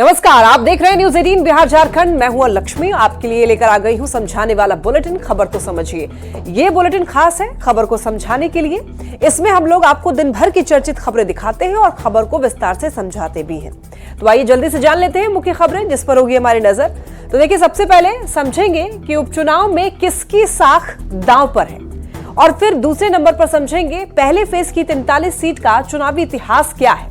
नमस्कार, आप देख रहे हैं न्यूज 18 बिहार झारखंड। मैं हूं लक्ष्मी, आपके लिए लेकर आ गई हूं समझाने वाला बुलेटिन। खबर तो समझिए, ये बुलेटिन खास है खबर को समझाने के लिए। इसमें हम लोग आपको दिन भर की चर्चित खबरें दिखाते हैं और खबर को विस्तार से समझाते भी हैं। तो आइए जल्दी से जान लेते हैं मुख्य खबरें जिस पर होगी हमारी नजर। तो देखिए, सबसे पहले समझेंगे कि उपचुनाव में किसकी साख दांव पर है, और फिर दूसरे नंबर पर समझेंगे पहले फेज की 43 सीट का चुनावी इतिहास क्या है,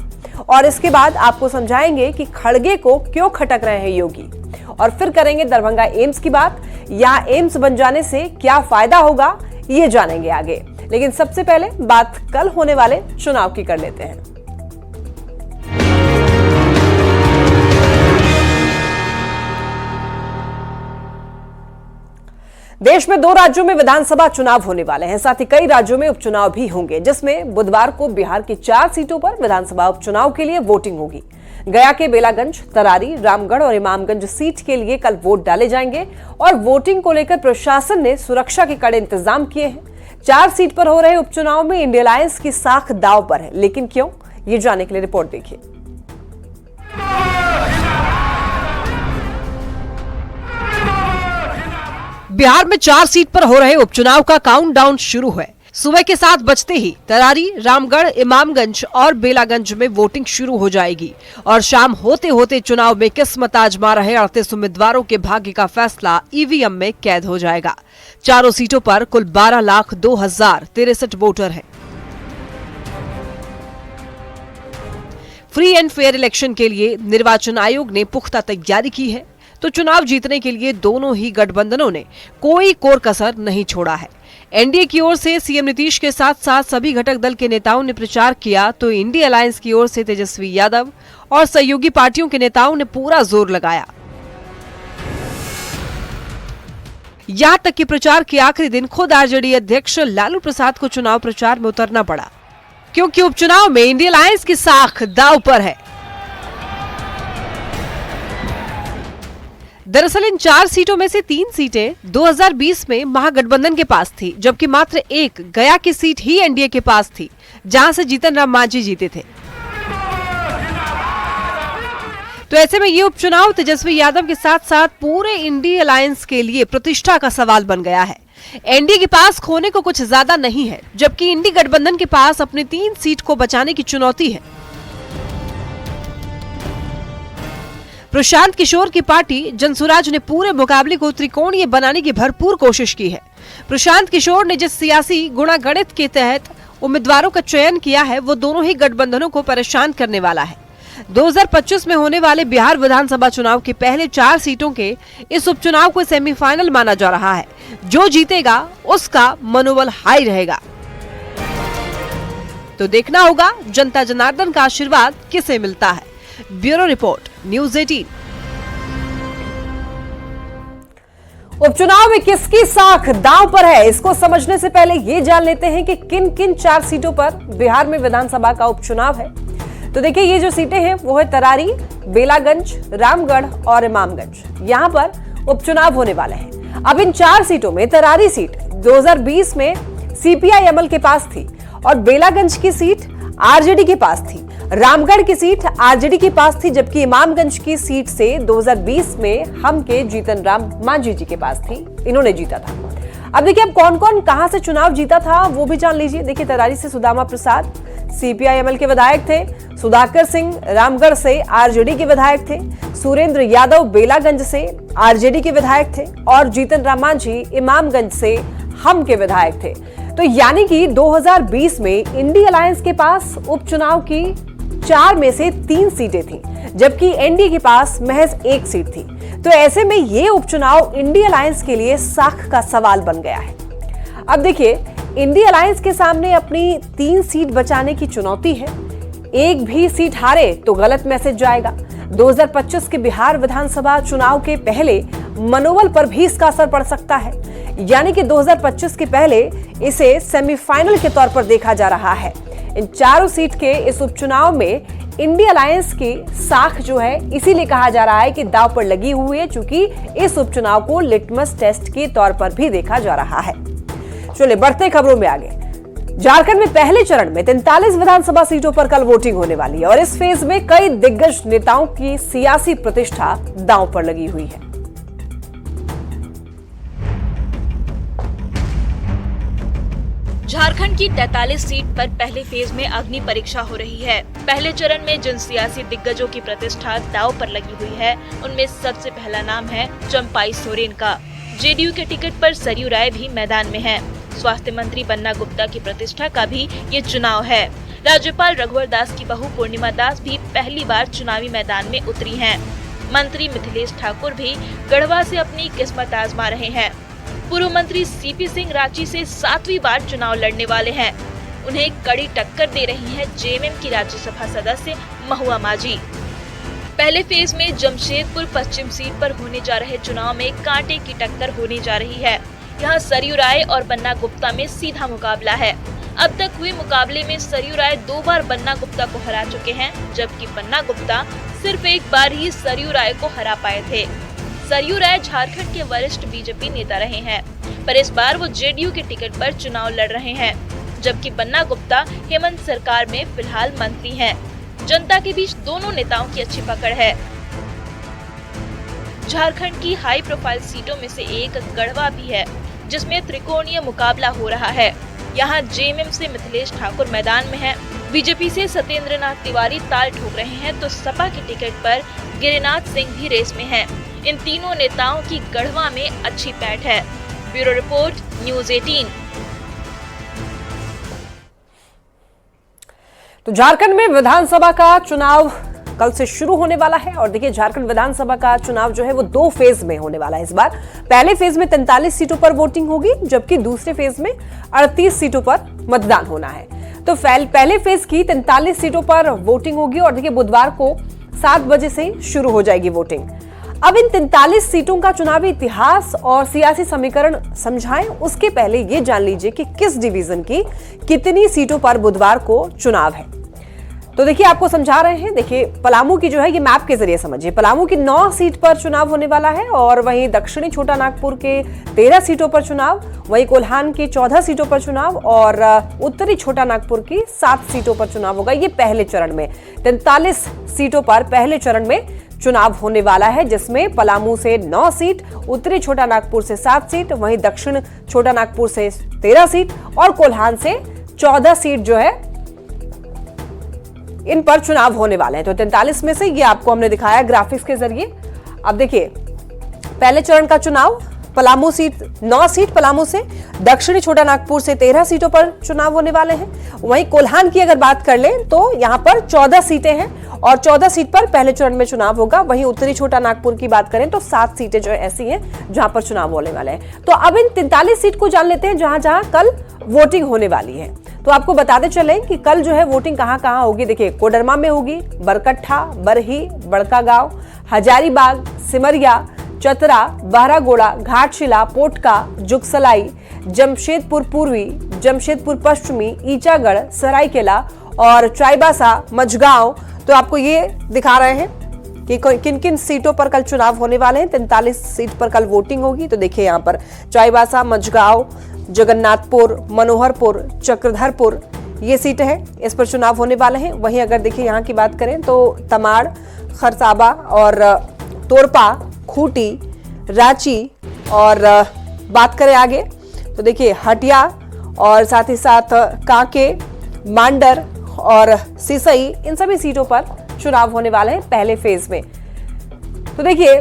और इसके बाद आपको समझाएंगे कि खड़गे को क्यों खटक रहे हैं योगी, और फिर करेंगे दरभंगा एम्स की बात। यहां एम्स बन जाने से क्या फायदा होगा ये जानेंगे आगे, लेकिन सबसे पहले बात कल होने वाले चुनाव की कर लेते हैं। देश में 2 राज्यों में विधानसभा चुनाव होने वाले हैं, साथ ही कई राज्यों में उपचुनाव भी होंगे, जिसमें बुधवार को बिहार की 4 सीटों पर विधानसभा उपचुनाव के लिए वोटिंग होगी। गया के बेलागंज, तरारी, रामगढ़ और इमामगंज सीट के लिए कल वोट डाले जाएंगे, और वोटिंग को लेकर प्रशासन ने सुरक्षा के कड़े इंतजाम किए हैं। 4 सीट पर हो रहे उपचुनाव में इंडिया अलायंस की साख दांव पर है, लेकिन क्यों, ये जानने के लिए रिपोर्ट देखिए। बिहार में 4 सीट पर हो रहे उपचुनाव का काउंटडाउन शुरू है। सुबह के 7 बजते ही तरारी, रामगढ़, इमामगंज और बेलागंज में वोटिंग शुरू हो जाएगी, और शाम होते होते चुनाव में किस्मत आजमा रहे 38 उम्मीदवारों के भाग्य का फैसला ईवीएम में कैद हो जाएगा। चारों सीटों पर कुल 12,02,063 वोटर हैं। फ्री एंड फेयर इलेक्शन के लिए निर्वाचन आयोग ने पुख्ता तैयारी की है, तो चुनाव जीतने के लिए दोनों ही गठबंधनों ने कोई कोर कसर नहीं छोड़ा है। एनडीए की ओर से सीएम नीतीश के साथ साथ सभी घटक दल के नेताओं ने प्रचार किया, तो इंडिया अलायंस की ओर से तेजस्वी यादव और सहयोगी पार्टियों के नेताओं ने पूरा जोर लगाया। यहां तक कि प्रचार के आखिरी दिन खुद आरजेडी अध्यक्ष लालू प्रसाद को चुनाव प्रचार में उतरना पड़ा, क्योंकि उपचुनाव में इंडिया अलायंस की साख दांव पर है। दरअसल इन 4 सीटों में से 3 सीटें 2020 में महागठबंधन के पास थी, जबकि मात्र एक गया की सीट ही एनडीए के पास थी, जहां से जीतन राम मांझी जीते थे। तो ऐसे में ये उपचुनाव तेजस्वी यादव के साथ साथ पूरे इंडिया अलायंस के लिए प्रतिष्ठा का सवाल बन गया है। एनडीए के पास खोने को कुछ ज्यादा नहीं है, जबकि इंडी गठबंधन के पास अपनी 3 सीट को बचाने की चुनौती है। प्रशांत किशोर की पार्टी जनसुराज ने पूरे मुकाबले को त्रिकोणीय बनाने की भरपूर कोशिश की है। प्रशांत किशोर ने जिस सियासी गुणागणित के तहत उम्मीदवारों का चयन किया है, वो दोनों ही गठबंधनों को परेशान करने वाला है। 2025 में होने वाले बिहार विधानसभा चुनाव की पहले 4 सीटों के इस उपचुनाव को सेमीफाइनल माना जा रहा है। जो जीतेगा उसका मनोबल हाई रहेगा। तो देखना होगा जनता जनार्दन का आशीर्वाद किसे मिलता है। Bureau report, news 18। उपचुनाव में किसकी साख दांव पर है, इसको समझने से पहले ये जान लेते हैं कि किन किन 4 सीटों पर बिहार में विधानसभा का उपचुनाव है। तो देखिए, ये जो सीटें हैं वो है तरारी, बेलागंज, रामगढ़ और इमामगंज। यहां पर उपचुनाव होने वाले हैं। अब इन 4 सीटों में तरारी सीट 2020 में सीपीआई-एमएल के पास थी, और बेलागंज की सीट आरजेडी के पास थी, रामगढ़ की सीट आरजेडी के पास थी, जबकि इमामगंज की सीट से 2020 में हम के जीतन राम मांझी जी के पास थी, इन्होंने जीता था। अब देखिए, अब कौन कौन कहां से चुनाव जीता था वो भी जान लीजिए। देखिए, तरारी से सुदामा प्रसाद सीपीआई-एमएल के विधायक थे, सुधाकर सिंह रामगढ़ से आरजेडी के विधायक थे, सुरेंद्र यादव बेलागंज से आरजेडी के विधायक थे, और जीतन राम मांझी इमामगंज से हम के विधायक थे। तो यानी कि 2020 में इंडिया अलायंस के पास उपचुनाव की 4 में से 3 सीटें थीं, जबकि एनडीए के पास महज 1 सीट थी। तो ऐसे में ये उपचुनाव इंडिया अलायंस के लिए साख का सवाल बन गया है। अब देखिए, इंडिया अलायंस के सामने अपनी 3 सीट बचाने की चुनौती है। एक भी सीट हारे तो गलत मैसेज जाएगा। 2025 के बिहार विधानसभा चुनाव के पहले मनोबल पर भी इसका असर पड़ सकता है, यानी कि 2025 के पहले इसे सेमीफाइनल के तौर पर देखा जा रहा है। इन 4 सीट के इस उपचुनाव में इंडिया अलायंस की साख जो है, इसीलिए कहा जा रहा है कि दांव पर लगी हुई है, क्योंकि इस उपचुनाव को लिटमस टेस्ट के तौर पर भी देखा जा रहा है। चलिए बढ़ते खबरों में आगे। झारखंड में पहले चरण में 43 विधानसभा सीटों पर कल वोटिंग होने वाली है और इस फेज में कई दिग्गज नेताओं की सियासी प्रतिष्ठा दांव पर लगी हुई है। झारखंड की 43 सीट पर पहले फेज में अग्नि परीक्षा हो रही है। पहले चरण में जिन सियासी दिग्गजों की प्रतिष्ठा दांव पर लगी हुई है, उनमें सबसे पहला नाम है चंपाई सोरेन का। जेडीयू के टिकट पर सरयू राय भी मैदान में है। स्वास्थ्य मंत्री बन्ना गुप्ता की प्रतिष्ठा का भी ये चुनाव है। राज्यपाल रघुवर दास की बहू पूर्णिमा दास भी पहली बार चुनावी मैदान में उतरी हैं। मंत्री मिथिलेश ठाकुर भी गढ़वा से अपनी किस्मत आजमा रहे हैं। पूर्व मंत्री सीपी सिंह रांची से 7वीं बार चुनाव लड़ने वाले हैं। उन्हें कड़ी टक्कर दे रही है जेएमएम की राज्यसभा सदस्य महुआ माझी। पहले फेज में जमशेदपुर पश्चिम सीट पर होने जा रहे चुनाव में कांटे की टक्कर होने जा रही है। यहाँ सरयू राय और बन्ना गुप्ता में सीधा मुकाबला है। अब तक हुए मुकाबले में सरयू राय 2 बार बन्ना गुप्ता को हरा चुके हैं, जबकि बन्ना गुप्ता सिर्फ एक बार ही सरयू राय को हरा पाए थे। सरयू राय झारखंड के वरिष्ठ बीजेपी नेता रहे हैं, पर इस बार वो जेडीयू के टिकट पर चुनाव लड़ रहे हैं, जबकि बन्ना गुप्ता हेमंत सरकार में फिलहाल मंत्री हैं। जनता के बीच दोनों नेताओं की अच्छी पकड़ है। झारखंड की हाई प्रोफाइल सीटों में से एक गढ़वा भी है, जिसमें त्रिकोणीय मुकाबला हो रहा है। यहाँ जेएमएम से मिथिलेश ठाकुर मैदान में है, बीजेपी से सत्येंद्र नाथ तिवारी ताल ठोक रहे हैं, तो सपा के टिकट पर गिरिनाथ सिंह भी रेस में हैं। इन तीनों नेताओं की गढ़वा में अच्छी पैठ है। Bureau report, news 18। तो झारखंड में विधानसभा का चुनाव कल से शुरू होने वाला है और देखिए झारखंड विधानसभा का चुनाव जो है वो 2 फेज में होने वाला है। इस बार पहले फेज में 43 सीटों पर वोटिंग होगी, जबकि दूसरे फेज में 38 सीटों पर मतदान होना है। तो पहले फेज की 43 सीटों पर वोटिंग होगी और देखिए बुधवार को 7 बजे से शुरू हो जाएगी वोटिंग। अब इन 43 सीटों का चुनावी इतिहास और सियासी समीकरण समझाएं, उसके पहले ये जान लीजिए कि किस डिवीजन की कितनी सीटों पर बुधवार को चुनाव है। तो देखिए आपको समझा रहे हैं। देखिए पलामू की जो है ये मैप के जरिए समझिए। पलामू की 9 सीट पर चुनाव होने वाला है और वहीं दक्षिणी छोटा नागपुर के 13 सीटों पर चुनाव, वहीं कोल्हान की 14 सीटों पर चुनाव और उत्तरी छोटा नागपुर की 7 सीटों पर चुनाव होगा। ये पहले चरण में 43 सीटों पर पहले चरण में चुनाव होने वाला है, जिसमें पलामू से 9 सीट, उत्तरी छोटा नागपुर से 7 सीट, वहीं दक्षिण छोटा नागपुर से 13 सीट और कोल्हान से 14 सीट जो है इन पर चुनाव होने वाले हैं। तो 43 में से ये आपको हमने दिखाया ग्राफिक्स के जरिए। अब देखिए पहले चरण का चुनाव, पलामू सीट 9 सीट पलामू से, दक्षिणी छोटा नागपुर से 13 सीटों पर चुनाव होने वाले हैं। वहीं कोल्हान की अगर बात कर लें तो यहां पर 14 सीटें हैं और 14 सीट पर पहले चरण में चुनाव होगा। वहीं उत्तरी छोटा नागपुर की बात करें तो 7 सीटें जो ऐसी हैं जहां पर चुनाव होने वाले हैं। तो अब इन 43 सीट को जान लेते हैं जहां जहां कल वोटिंग होने वाली है। तो आपको बताते चले कि कल जो है वोटिंग कहां होगी। देखिए कोडरमा में होगी, बरकट्ठा, बरही, बड़कागांव, हजारीबाग, सिमरिया, चतरा, बहरागोड़ा, घाटशिला, पोटका, जुगसलाई, जमशेदपुर पूर्वी, जमशेदपुर पश्चिमी, ईचागढ़, सरायकेला और चाईबासा, मझगांव। तो आपको ये दिखा रहे हैं कि किन किन सीटों पर कल चुनाव होने वाले हैं। 43 सीट पर कल वोटिंग होगी। तो देखिए यहाँ पर चाईबासा, मझगांव, जगन्नाथपुर, मनोहरपुर, चक्रधरपुर ये सीटें हैं, इस पर चुनाव होने वाले हैं। वहीं अगर देखिए यहाँ की बात करें तो तमाड़, खरसाबा और तोरपा, खूंटी, रांची और बात करें आगे तो देखिए हटिया और साथ ही साथ कांके, मांडर और सिसई, इन सभी सीटों पर चुनाव होने वाले हैं पहले फेज में। तो देखिए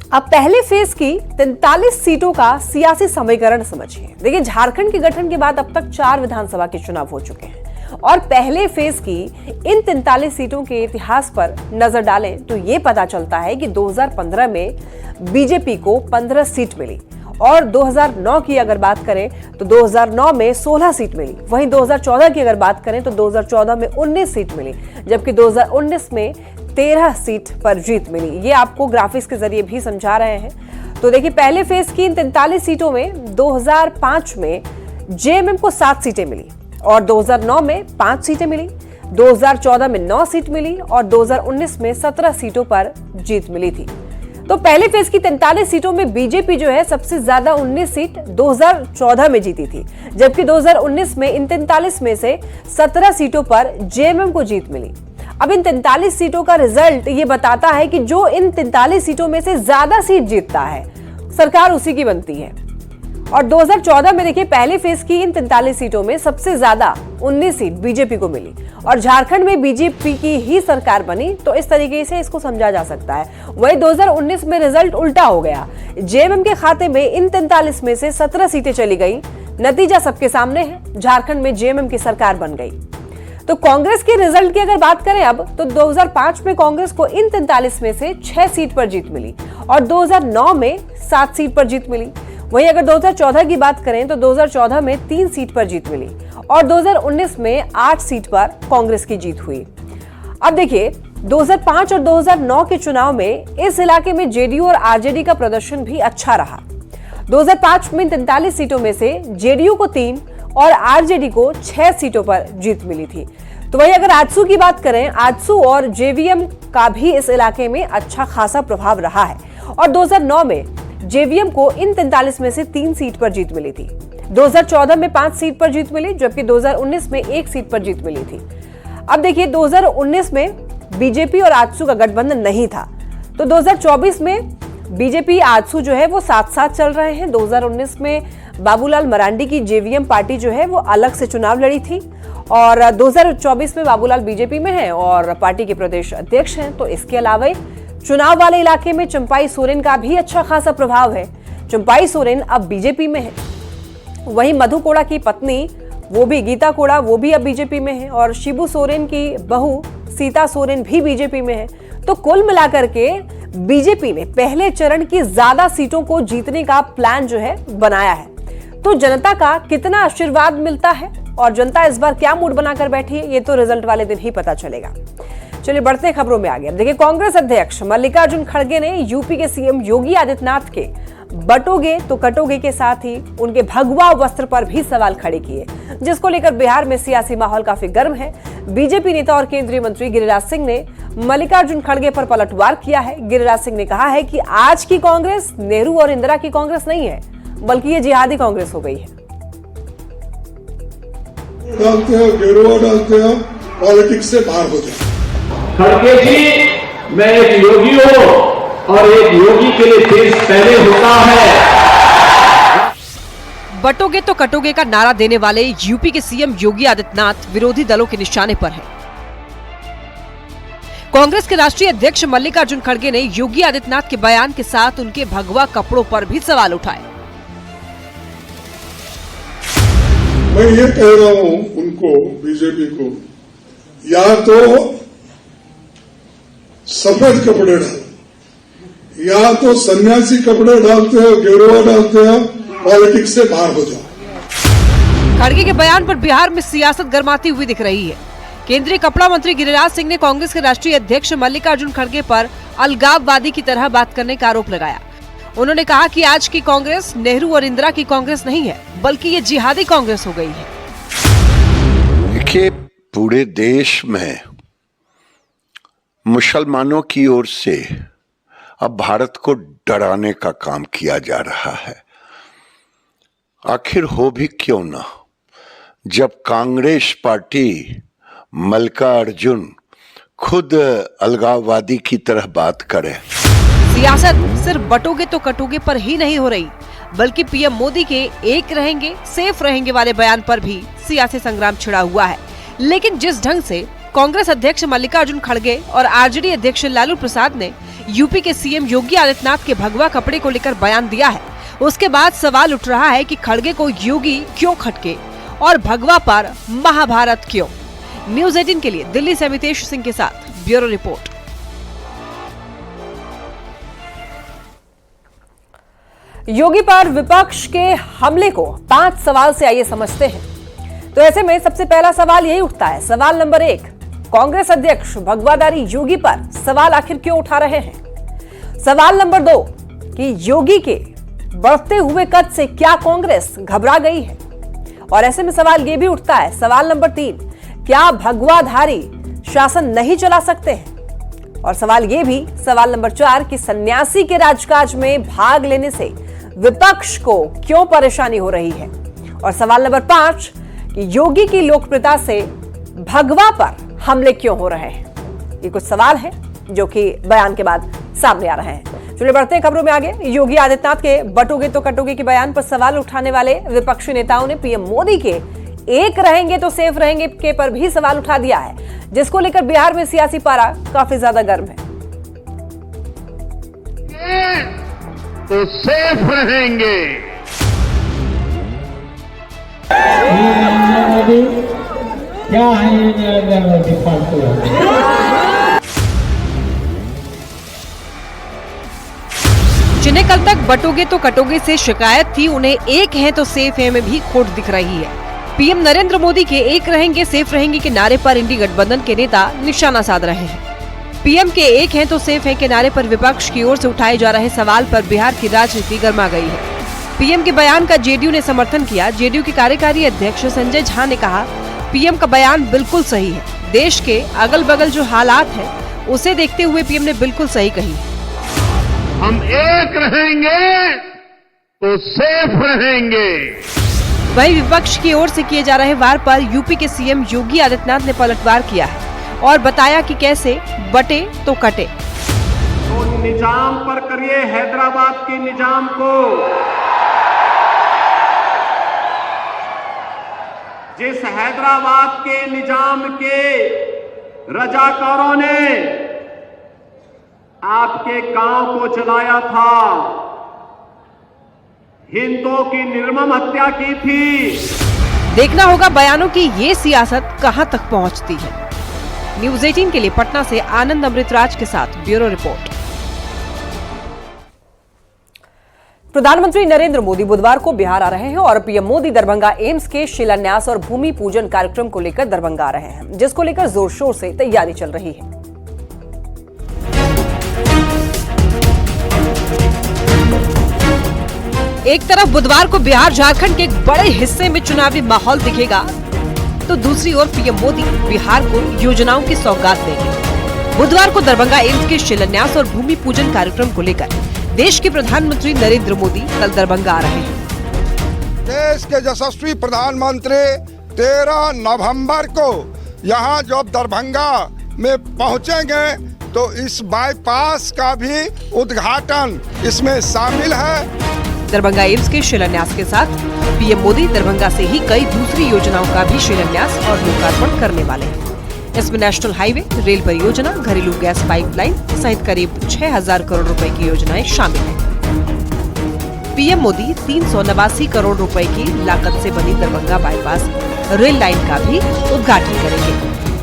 अब पहले फेज की 43 सीटों का सियासी समीकरण समझिए। देखिए झारखंड के गठन के बाद अब तक 4 विधानसभा के चुनाव हो चुके हैं और पहले फेज की इन 43 सीटों के इतिहास पर नजर डालें तो ये पता चलता है कि 2015 में बीजेपी को 15 सीट मिली और 2009 की अगर बात करें तो 2009 में 16 सीट मिली। वहीं 2014 की अगर बात करें तो 2014 में 19 सीट मिली, जबकि 2019 में 13 सीट पर जीत मिली। ये आपको ग्राफिक्स के जरिए भी समझा रहे हैं। तो देखिए पहले फेज की इन 43 सीटों में 2005 में जेएमएम को 7 सीटें मिली और 2009 में 5 सीटें मिली, 2014 में 9 सीट मिली और 2019 में 17 सीटों पर जीत मिली थी। तो पहले फेज की 43 सीटों में बीजेपी जो है सबसे ज्यादा 19 सीट 2014 में जीती थी, जबकि 2019 में इन 43 में से 17 सीटों पर जेएमएम को जीत मिली। अब इन 43 सीटों का रिजल्ट ये बताता है कि जो इन 43 सीटों में से ज्यादा सीट जीतता है सरकार उसी की बनती है। और 2014 में देखिए पहले फेज की इन 43 सीटों में सबसे ज्यादा 19 सीट बीजेपी को मिली और झारखंड में बीजेपी की ही सरकार बनी। तो इस तरीके से इसको समझा जा सकता है। वही 2019 में रिजल्ट उल्टा हो गया, जेएमएम के खाते में इन 43 में से 17 सीटें चली गई। नतीजा सबके सामने है, झारखंड में जेएमएम की सरकार बन गई। तो कांग्रेस के रिजल्ट की अगर बात करें अब तो 2005 में कांग्रेस को इन 43 में से 6 सीट पर जीत मिली और 2009 में 7 सीट पर जीत मिली। वहीं अगर 2014 की बात करें तो 2014 में 3 सीट पर जीत मिली और 2019 में 8 सीट पर कांग्रेस की जीत हुई। अब देखिए 2005 और 2009 के चुनाव में इस इलाके में जेडीयू और आरजेडी का प्रदर्शन भी अच्छा रहा। 2005 में 43 सीटों में से जेडीयू को 3 और आरजेडी को 6 सीटों पर जीत मिली थी। तो वहीं अगर आजसू की बात करें, आजसू और जेवीएम का भी इस इलाके में अच्छा खासा प्रभाव रहा है और 2009 में जेवीएम को इन 43 में से 3 सीट पर जीत मिली थी। 2014 में 5 सीट पर जीत मिली, जबकि 2019 में 1 सीट पर जीत मिली थी। अब देखिए 2019 में बीजेपी और आजसू का गठबंधन नहीं था, तो 2024 में बीजेपी आजसू जो है वो साथ साथ चल रहे हैं। 2019 में बाबूलाल मरांडी की जेवीएम पार्टी जो है वो अलग से चुनाव लड़ी थी और 2024 में बाबूलाल बीजेपी में है और पार्टी के प्रदेश अध्यक्ष हैं। तो इसके अलावा चुनाव वाले इलाके में चंपाई सोरेन का भी अच्छा खासा प्रभाव है। चंपाई सोरेन अब बीजेपी में है। वहीं मधु कोड़ा की पत्नी वो भी गीता कोड़ा वो भी अब बीजेपी में है और शिबू सोरेन की बहू सीता सोरेन भी बीजेपी में है। तो कुल मिलाकर के बीजेपी ने पहले चरण की ज्यादा सीटों को जीतने का प्लान जो है बनाया है। तो जनता का कितना आशीर्वाद मिलता है और जनता इस बार क्या मूड बनाकर बैठी है, ये तो रिजल्ट वाले दिन ही पता चलेगा। चलिए बढ़ते खबरों में आगे। देखिए कांग्रेस अध्यक्ष मल्लिकार्जुन खड़गे ने यूपी के सीएम योगी आदित्यनाथ के बटोगे तो कटोगे के साथ ही उनके भगवा वस्त्र पर भी सवाल खड़े किए, जिसको लेकर बिहार में सियासी माहौल काफी गर्म है। बीजेपी नेता और केंद्रीय मंत्री गिरिराज सिंह ने मल्लिकार्जुन खड़गे पर पलटवार किया है। गिरिराज सिंह ने कहा है कि आज की कांग्रेस नेहरू और इंदिरा की कांग्रेस नहीं है, बल्कि ये जिहादी कांग्रेस हो गई है। डालते हो, गेरुआ डालते हो, पॉलिटिक्स से बाहर हो जाए। खड़गे जी, मैं एक योगी हूं और एक योगी के लिए देश पहले होता है। बटोगे तो कटोगे का नारा देने वाले यूपी के सीएम योगी आदित्यनाथ विरोधी दलों के निशाने पर हैं। कांग्रेस के राष्ट्रीय अध्यक्ष मल्लिकार्जुन खड़गे ने योगी आदित्यनाथ के बयान के साथ उनके भगवा कपड़ों पर भी सवाल उठाए। मैं ये कह रहा हूं उनको, बीजेपी को, या तो सफेद कपड़े डालो या तो सन्यासी कपड़े डालते हो, गेरुआ डालते हो, पॉलिटिक्स से बाहर हो जाओ। खड़गे के बयान पर बिहार में सियासत गर्माती हुई दिख रही है। केंद्रीय कपड़ा मंत्री गिरिराज सिंह ने कांग्रेस के राष्ट्रीय अध्यक्ष मल्लिकार्जुन खड़गे पर अलगाववादी की तरह बात करने का आरोप लगाया। उन्होंने कहा कि आज की कांग्रेस नेहरू और इंदिरा की कांग्रेस नहीं है, बल्कि ये जिहादी कांग्रेस हो गई है। देखिए, पूरे देश में मुसलमानों की ओर से अब भारत को डराने का काम किया जा रहा है। आखिर हो भी क्यों ना, जब कांग्रेस पार्टी मल्लिकार्जुन खुद अलगाववादी की तरह बात करे। सियासत सिर्फ बटोगे तो कटोगे पर ही नहीं हो रही, बल्कि पीएम मोदी के एक रहेंगे सेफ रहेंगे वाले बयान पर भी सियासी संग्राम छिड़ा हुआ है। लेकिन जिस ढंग से कांग्रेस अध्यक्ष मल्लिकार्जुन खड़गे और आरजेडी अध्यक्ष लालू प्रसाद ने यूपी के सीएम योगी आदित्यनाथ के भगवा कपड़े को लेकर बयान दिया है, उसके बाद सवाल उठ रहा है कि खड़गे को योगी क्यों खटके और भगवा पर महाभारत क्यों। न्यूज़ 18 के लिए दिल्ली से अमितेश सिंह के साथ ब्यूरो रिपोर्ट। योगी पर विपक्ष के हमले को 5 सवाल से आइए समझते हैं। तो ऐसे में सबसे पहला सवाल यही उठता है। सवाल नंबर 1, कांग्रेस अध्यक्ष भगवाधारी योगी पर सवाल आखिर क्यों उठा रहे हैं। सवाल नंबर 2 कि योगी के बढ़ते हुए कद से क्या कांग्रेस घबरा गई है। और ऐसे में सवाल यह भी उठता है, सवाल नंबर 3, क्या भगवाधारी शासन नहीं चला सकते हैं। और सवाल ये भी, सवाल नंबर 4 कि सन्यासी के राजकाज में भाग लेने से विपक्ष को क्यों परेशानी हो रही है। और सवाल नंबर 5 कि योगी की लोकप्रियता से भगवा पर हमले क्यों हो रहे हैं। ये कुछ सवाल हैं जो कि बयान के बाद सामने आ रहे हैं। चलिए बढ़ते हैं खबरों में आगे। योगी आदित्यनाथ के बटोगे तो कटोगे के बयान पर सवाल उठाने वाले विपक्षी नेताओं ने पीएम मोदी के एक रहेंगे तो सेफ रहेंगे के पर भी सवाल उठा दिया है, जिसको लेकर बिहार में सियासी पारा काफी ज्यादा गर्म है। तो सेफ रहेंगे। क्या है ये नरेंद्र मोदी फालतू जिन्हें कल तक बटोगे तो कटोगे से शिकायत थी, उन्हें एक है तो सेफ है में भी खोट दिख रही है। पीएम नरेंद्र मोदी के एक रहेंगे सेफ रहेंगे के नारे पर इंडी गठबंधन के नेता निशाना साध रहे हैं। पीएम के एक है तो सेफ है के नारे पर विपक्ष की ओर से उठाए जा रहे सवाल पर बिहार की राजनीति गर्मा गई है। पीएम के बयान का जेडीयू ने समर्थन किया। जेडीयू के कार्यकारी अध्यक्ष संजय झा ने कहा, पीएम का बयान बिल्कुल सही है। देश के अगल बगल जो हालात है उसे देखते हुए पीएम ने बिल्कुल सही कही। हम एक रहेंगे तो सेफ रहेंगे। वहीं विपक्ष की ओर से किए जा रहे वार पर यूपी के सीएम योगी आदित्यनाथ ने पलटवार किया है और बताया कि कैसे बटे तो कटे। तो निजाम पर करिए हैदराबाद के निजाम को, जिस हैदराबाद के निजाम के रजाकारों ने आपके गांव को जलाया था, हिंदुओं की निर्मम हत्या की थी। देखना होगा बयानों की ये सियासत कहां तक पहुंचती है। न्यूज़ 18 के लिए पटना से आनंद अमृतराज के साथ ब्यूरो रिपोर्ट। प्रधानमंत्री नरेंद्र मोदी बुधवार को बिहार आ रहे हैं और पीएम मोदी दरभंगा एम्स के शिलान्यास और भूमि पूजन कार्यक्रम को लेकर दरभंगा आ रहे हैं, जिसको लेकर जोर शोर से तैयारी चल रही है। एक तरफ बुधवार को बिहार झारखंड के एक बड़े हिस्से में चुनावी माहौल दिखेगा, तो दूसरी ओर पीएम मोदी बिहार को योजनाओं की सौगात देंगे। बुधवार को दरभंगा एम्स के शिलान्यास और भूमि पूजन कार्यक्रम को लेकर देश के प्रधानमंत्री नरेंद्र मोदी कल दरभंगा आ रहे हैं। देश के यशस्वी प्रधानमंत्री 13 नवंबर को यहाँ जब दरभंगा में पहुँचेंगे तो इस बाईपास का भी उद्घाटन इसमें शामिल है। दरभंगा एम्स के शिलान्यास के साथ पीएम मोदी दरभंगा से ही कई दूसरी योजनाओं का भी शिलान्यास और लोकार्पण करने वाले हैं। इसमें नेशनल हाईवे, रेल परियोजना, घरेलू गैस पाइपलाइन सहित करीब 6000 करोड़ रुपए की योजनाएं शामिल हैं। पीएम मोदी 389 करोड़ रुपए की लागत से बनी दरभंगा बाईपास रेल लाइन का भी उद्घाटन करेंगे।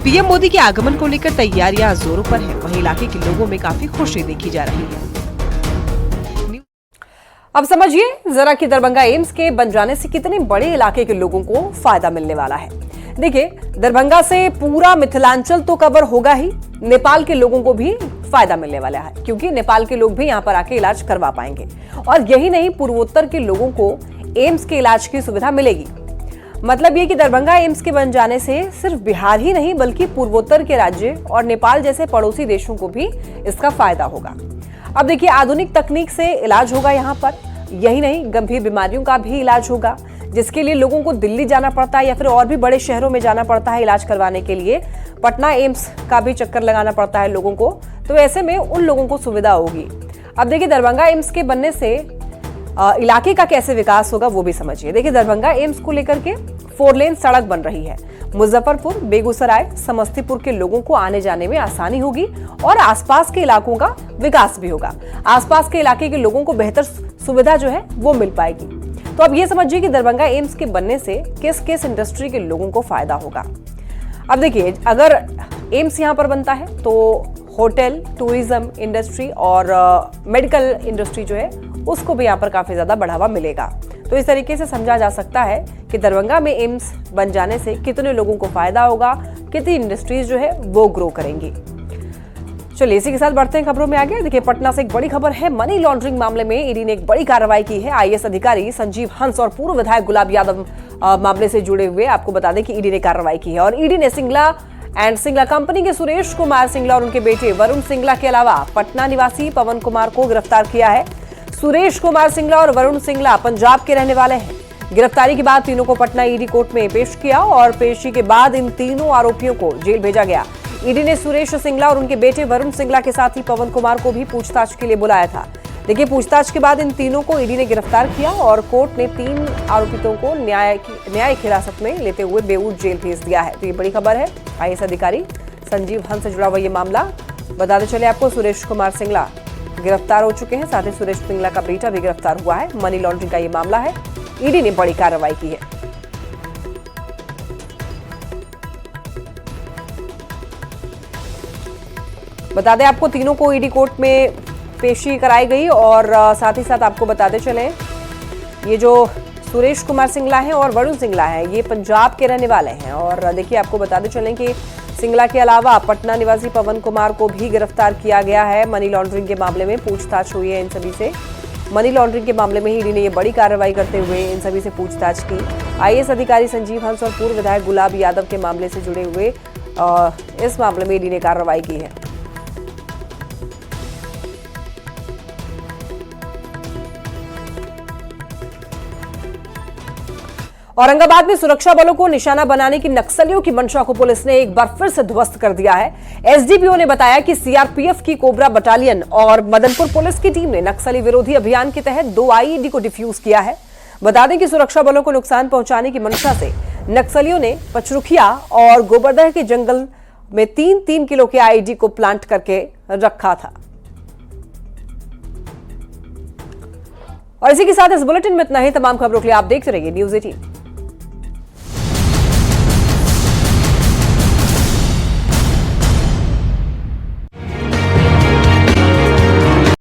पीएम मोदी के आगमन को लेकर तैयारियां जोरों पर है। वहीं इलाके के लोगों में काफी खुशी देखी जा रही है। अब समझिए जरा कि दरभंगा एम्स के बन जाने से कितने बड़े इलाके के लोगों को फायदा मिलने वाला है। देखिए, दरभंगा से पूरा मिथिलांचल तो कवर होगा ही, नेपाल के लोगों को भी फायदा मिलने वाला है, क्योंकि नेपाल के लोग भी यहाँ पर आके इलाज करवा पाएंगे। और यही नहीं, पूर्वोत्तर के लोगों को एम्स के इलाज की सुविधा मिलेगी। मतलब ये कि दरभंगा एम्स के बन जाने से सिर्फ बिहार ही नहीं बल्कि पूर्वोत्तर के राज्य और नेपाल जैसे पड़ोसी देशों को भी इसका फायदा होगा। अब देखिए, आधुनिक तकनीक से इलाज होगा यहाँ पर। यही नहीं, गंभीर बीमारियों का भी इलाज होगा, जिसके लिए लोगों को दिल्ली जाना पड़ता है या फिर और भी बड़े शहरों में जाना पड़ता है इलाज करवाने के लिए। पटना एम्स का भी चक्कर लगाना पड़ता है लोगों को, तो ऐसे में उन लोगों को सुविधा होगी। अब देखिए, दरभंगा एम्स के बनने से इलाके का कैसे विकास होगा वो भी समझिए। देखिए, दरभंगा एम्स को लेकर के 4 लेन सड़क बन रही है। मुजफ्फरपुर, बेगूसराय, समस्तीपुर के लोगों को आने जाने में आसानी होगी और आसपास के इलाकों का विकास भी होगा। आसपास के इलाके के लोगों को बेहतर सुविधा जो है वो मिल पाएगी। तो अब ये समझिए कि दरभंगा एम्स के बनने से किस किस इंडस्ट्री के लोगों को फायदा होगा। अब देखिए, अगर एम्स यहाँ पर बनता है तो होटल, टूरिज्म इंडस्ट्री और मेडिकल इंडस्ट्री जो है उसको भी यहाँ पर काफी ज्यादा बढ़ावा मिलेगा। तो इस तरीके से समझा जा सकता है कि दरभंगा में एम्स बन जाने से कितने लोगों को फायदा होगा, कितनी इंडस्ट्रीज जो है वो ग्रो करेंगी। चलिए इसी के साथ बढ़ते हैं खबरों में आगे। देखिए, पटना से एक बड़ी खबर है। मनी लॉन्ड्रिंग मामले में ईडी ने एक बड़ी कार्रवाई की है। आईएएस अधिकारी संजीव हंस और पूर्व विधायक गुलाब यादव मामले से जुड़े हुए आपको बता दें कि ईडी ने कार्रवाई की है और ईडी ने सिंगला एंड सिंगला कंपनी के सुरेश कुमार सिंगला और उनके बेटे वरुण सिंगला के अलावा पटना निवासी पवन कुमार को गिरफ्तार किया है। सुरेश कुमार सिंगला और वरुण सिंगला पंजाब के रहने वाले हैं। गिरफ्तारी के बाद तीनों को पटना ईडी कोर्ट में पेश किया और पेशी के बाद इन तीनों आरोपियों को जेल भेजा गया। ईडी ने सुरेश सिंगला और उनके बेटे वरुण सिंगला के साथ ही पवन कुमार को भी पूछताछ के लिए बुलाया था। देखिए, पूछताछ के बाद इन तीनों को ईडी ने गिरफ्तार किया और कोर्ट ने 3 आरोपितों को न्यायिक हिरासत में लेते हुए बेऊर जेल भेज दिया है। तो ये बड़ी खबर है। आईएएस अधिकारी संजीव हंस से जुड़ा हुआ ये मामला। बताते चले आपको, सुरेश कुमार सिंगला गिरफ्तार हो चुके हैं, साथ ही सुरेश सिंगला का बेटा भी गिरफ्तार हुआ है। मनी लॉन्ड्रिंग का ये मामला है। ईडी ने बड़ी कार्रवाई की है। बता दें आपको, तीनों को ईडी कोर्ट में पेशी कराई गई और साथ ही साथ आपको बताते चले, ये जो सुरेश कुमार सिंगला हैं और वरुण सिंगला हैं, ये पंजाब के रहने वाले हैं। और देखिए, आपको बताते चलें कि सिंगला के अलावा पटना निवासी पवन कुमार को भी गिरफ्तार किया गया है। मनी लॉन्ड्रिंग के मामले में पूछताछ हुई है इन सभी से। मनी लॉन्ड्रिंग के मामले में ईडी ने ये बड़ी कार्रवाई करते हुए इन सभी से पूछताछ की। आईएएस अधिकारी संजीव हंस और पूर्व विधायक गुलाब यादव के मामले से जुड़े हुए इस मामले में ईडी ने कार्रवाई की है। औरंगाबाद में सुरक्षा बलों को निशाना बनाने की नक्सलियों की मंशा को पुलिस ने एक बार फिर से ध्वस्त कर दिया है। एसडीपीओ ने बताया कि सीआरपीएफ की कोबरा बटालियन और मदनपुर पुलिस की टीम ने नक्सली विरोधी अभियान के तहत 2 आईईडी को डिफ्यूज किया है। बता दें कि सुरक्षा बलों को नुकसान पहुंचाने की मंशा से नक्सलियों ने पचरुखिया और गोबरदह के जंगल में 3-3 किलो के आईईडी को प्लांट करके रखा था। और इसी के साथ इस बुलेटिन में इतना ही। तमाम खबरों के लिए आप देखते रहिए न्यूज़ 18।